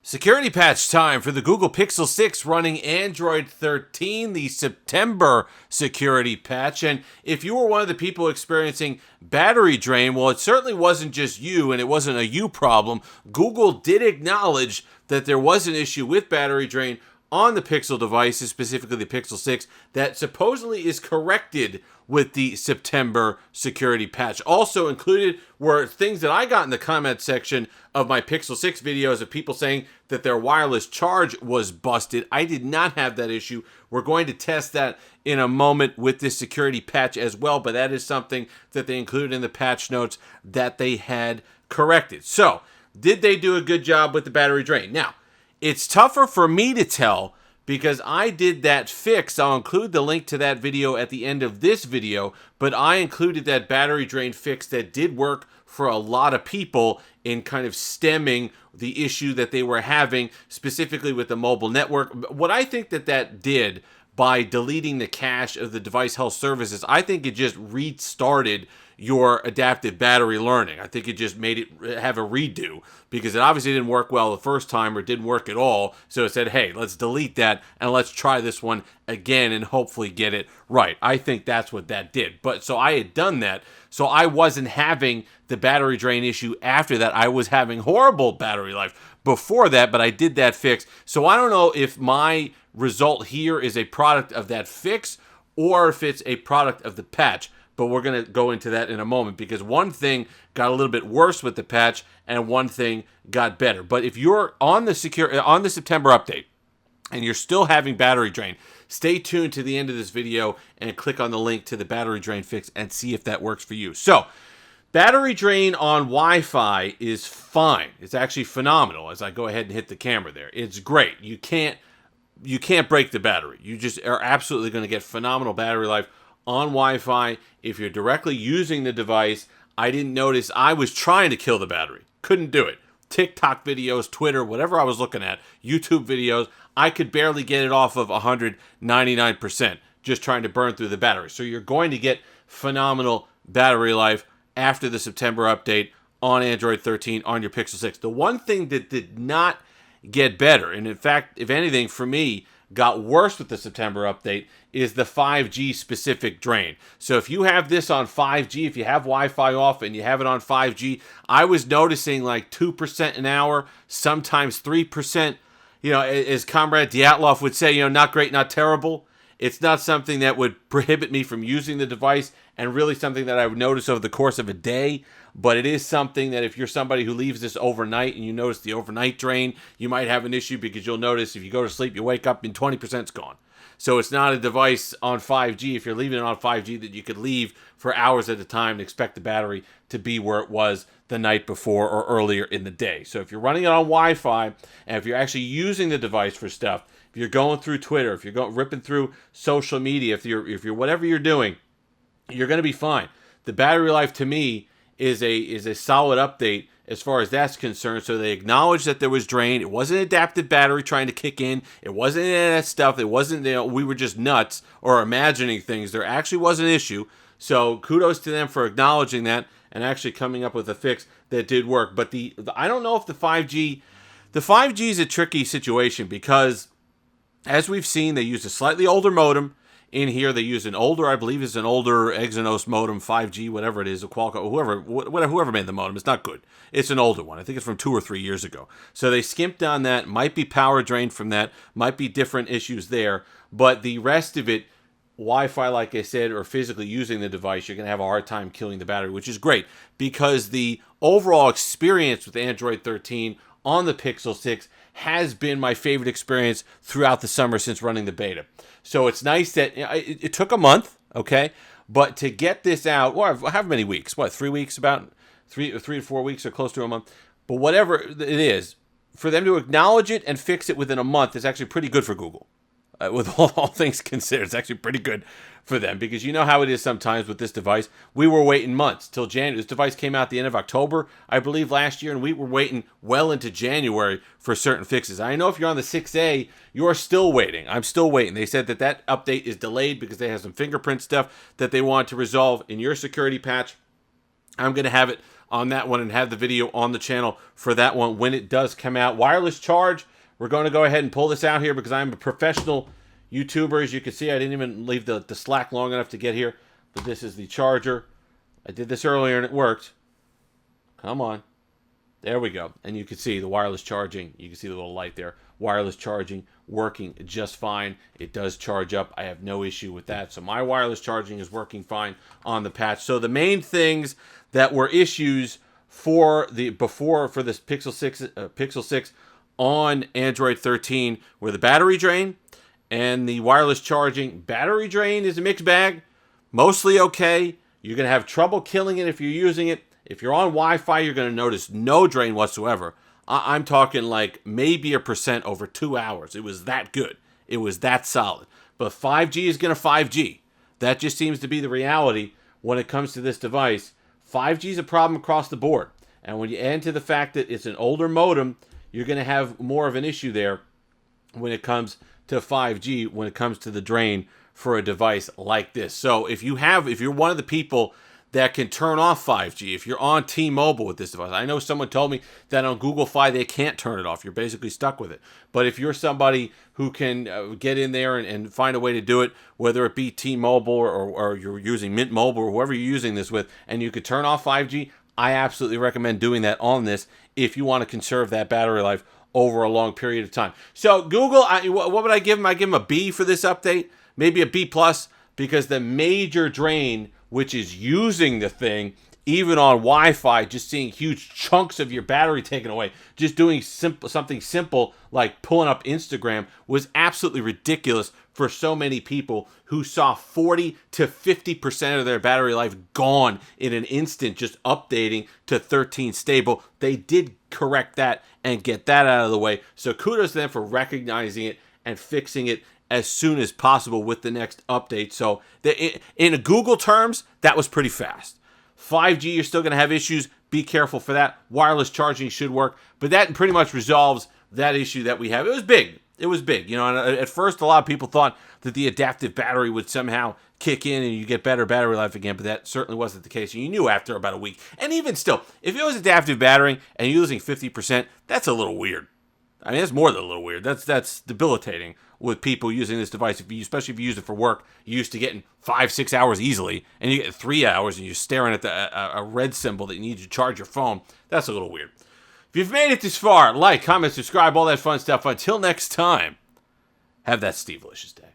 Security patch time for the Google Pixel 6 running Android 13, the September security patch. And if you were one of the people experiencing battery drain, well, it certainly wasn't just you, and it wasn't a you problem. Google did acknowledge that there was an issue with battery drain on the Pixel devices, specifically the Pixel 6, that supposedly is corrected with the September security patch. Also included were things that I got in the comment section of my Pixel 6 videos of people saying that their wireless charge was busted. I did not have that issue. We're going to test that in a moment with this security patch as well, but that is something that they included in the patch notes that they had corrected. So, did they do a good job with the battery drain? Now, it's tougher for me to tell because I did that fix. I'll include the link to that video at the end of this video, but I included that battery drain fix that did work for a lot of people in kind of stemming the issue that they were having, specifically with the mobile network. What I think that did by deleting the cache of the device health services, I think it just restarted your adaptive battery learning. I think it just made it have a redo because it obviously didn't work well the first time or didn't work at all. So it said, hey, let's delete that and let's try this one again and hopefully get it right. I think that's what that did. But so I had done that. So I wasn't having the battery drain issue after that. I was having horrible battery life before that, but I did that fix. So I don't know if my result here is a product of that fix or if it's a product of the patch. But we're going to go into that in a moment because one thing got a little bit worse with the patch and one thing got better. But if you're on the September update and you're still having battery drain, stay tuned to the end of this video and click on the link to the battery drain fix and see if that works for you. So, battery drain on Wi-Fi is fine. It's actually phenomenal as I go ahead and hit the camera there. It's great. You can't break the battery. You just are absolutely going to get phenomenal battery life on Wi-Fi. If you're directly using the device, I didn't notice. I was trying to kill the battery. Couldn't do it. TikTok videos, Twitter, whatever I was looking at, YouTube videos, I could barely get it off of 199% just trying to burn through the battery. So you're going to get phenomenal battery life after the September update on Android 13 on your Pixel 6. The one thing that did not get better, and in fact, if anything, for me, got worse with the September update, is the 5G specific drain. So if you have this on 5G, if you have Wi-Fi off and you have it on 5G, I was noticing like 2% an hour, sometimes 3%. You know, as Comrade Dyatlov would say, not great, not terrible. It's not something that would prohibit me from using the device and really something that I would notice over the course of a day. But it is something that if you're somebody who leaves this overnight and you notice the overnight drain, you might have an issue because you'll notice if you go to sleep, you wake up and 20% is gone. So it's not a device on 5G, if you're leaving it on 5G, that you could leave for hours at a time and expect the battery to be where it was the night before or earlier in the day. So if you're running it on Wi-Fi and if you're actually using the device for stuff, if you're going through Twitter, if you're ripping through social media, if you're whatever you're doing, you're going to be fine. The battery life to me is a solid update as far as that's concerned. So they acknowledged that there was drain. It wasn't adaptive battery trying to kick in. It wasn't any of that stuff. It wasn't, we were just nuts or imagining things. There actually was an issue. So kudos to them for acknowledging that and actually coming up with a fix that did work. But I don't know if the 5G is a tricky situation because as we've seen, they use a slightly older modem. In here, they use an older, I believe it's an older Exynos modem, 5G, whatever it is, a Qualcomm, whoever made the modem. It's not good. It's an older one. I think it's from 2 or 3 years ago. So they skimped on that. Might be power drained from that. Might be different issues there. But the rest of it, Wi-Fi, like I said, or physically using the device, you're going to have a hard time killing the battery, which is great because the overall experience with Android 13 on the Pixel 6 has been my favorite experience throughout the summer since running the beta. So it's nice that it took a month, okay? But to get this out, well, how many weeks? 3 weeks, about 3 to 4 weeks or close to a month. But whatever it is, for them to acknowledge it and fix it within a month is actually pretty good for Google. With all things considered, it's actually pretty good for them because you know how it is sometimes with this device. We were waiting months till January. This device came out at the end of October, I believe, last year, and we were waiting well into January for certain fixes. I know if you're on the 6A, you're still waiting. I'm still waiting. They said that update is delayed because they have some fingerprint stuff that they want to resolve in your security patch. I'm going to have it on that one and have the video on the channel for that one when it does come out. Wireless charge, we're going to go ahead and pull this out here because I'm a professional YouTuber. As you can see, I didn't even leave the slack long enough to get here. But this is the charger. I did this earlier and it worked. Come on. There we go. And you can see the wireless charging. You can see the little light there. Wireless charging working just fine. It does charge up. I have no issue with that. So my wireless charging is working fine on the patch. So the main things that were issues for this Pixel 6 on Android 13 were the battery drain and the wireless charging. Battery drain is a mixed bag. Mostly okay. You're going to have trouble killing it if you're using it. If you're on Wi-Fi, you're going to notice no drain whatsoever. I'm talking like maybe 1% over 2 hours. It was that good. It was that solid. But 5G is going to 5G. That just seems to be the reality when it comes to this device. 5G is a problem across the board. And when you add to the fact that it's an older modem, you're going to have more of an issue there when it comes to 5G, when it comes to the drain for a device like this. So if you're one of the people that can turn off 5G, if you're on T-Mobile with this device. I know someone told me that on Google Fi they can't turn it off. You're basically stuck with it. But if you're somebody who can get in there and find a way to do it, whether it be T-Mobile or you're using Mint Mobile or whoever you're using this with, and you could turn off 5G, I absolutely recommend doing that on this if you want to conserve that battery life over a long period of time. So Google, what would I give them? I give them a B for this update, maybe a B+, because the major drain, which is using the thing, even on Wi-Fi, just seeing huge chunks of your battery taken away, just doing something simple like pulling up Instagram was absolutely ridiculous for so many people who saw 40 to 50% of their battery life gone in an instant just updating to 13 stable. They did correct that and get that out of the way. So kudos to them for recognizing it and fixing it as soon as possible with the next update. So in Google terms, that was pretty fast. 5G, you're still going to have issues. Be careful for that. Wireless charging should work. But that pretty much resolves that issue that we have. It was big. It was big. You know, and at first, a lot of people thought that the adaptive battery would somehow kick in and you get better battery life again, but that certainly wasn't the case. You knew after about a week. And even still, if it was adaptive battery and you're losing 50%, that's a little weird. I mean, that's more than a little weird. That's debilitating with people using this device, especially if you use it for work. You're used to getting 5-6 hours easily, and you get 3 hours, and you're staring at a red symbol that you need to charge your phone. That's a little weird. If you've made it this far, like, comment, subscribe, all that fun stuff. Until next time, have that Steve-licious day.